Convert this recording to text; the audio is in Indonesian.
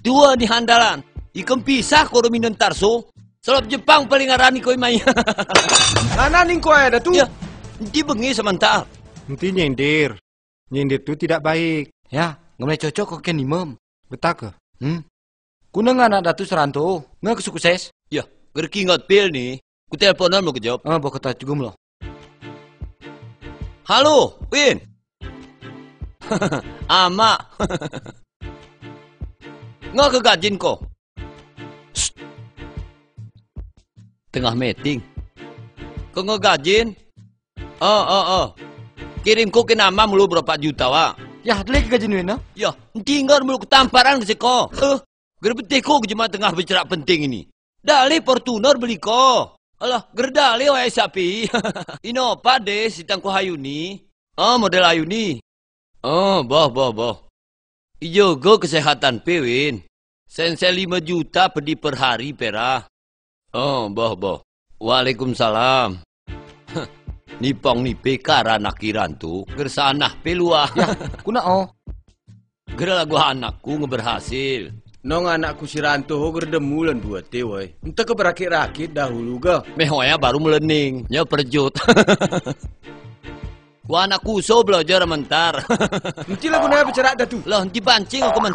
Dua di handalan. Ikan pisah ko minum tarso. Sebab Jepang paling arani ko imay. Ananing ko ada tuh. Ya, di bengi sebentar. Nanti nyindir. Nyindir itu tidak baik. Ya, nggak boleh cocok kok ken imam. Betul ke? Kunang anak datu seranto, nggak kesukses. Ya, gerki ngot pil nih. Ku teleponan mau kejawab. Bawa kata juga loh. Halo, Win. Ama. Nggak kegajin ko. Tengah meeting. Kau ngegajin? Kirim ko kinama mulu berapa juta wa. Ya, dulu gaji nuena. Ya, tinggal mulu ketamparan ke ko. Gerbetih ko ke jemaah tengah bicara penting ini. Dali Fortuner beli ko. Alah, gerdali wae sapi. Innova deh sitang ko Hayuni. Model Hayuni. Boh. Ijo go kesehatan pewin. Sense 5 juta pedi per hari pera. Boh. Waalaikumsalam. Nipong nipe karena kiran tuh. Gersanah peluah. Ya, kuna Gerala gua anakku ngeberhasil. Nong anakku si Ranto gerdemulan buat tewai. Entah keberakit-rakit dahulu ga. Mehoya baru melening. Nya perjut. Gua anakku so belajar mentar. Nanti lagu naya bicara dah tuh. Lah, nanti pancing aku mentar.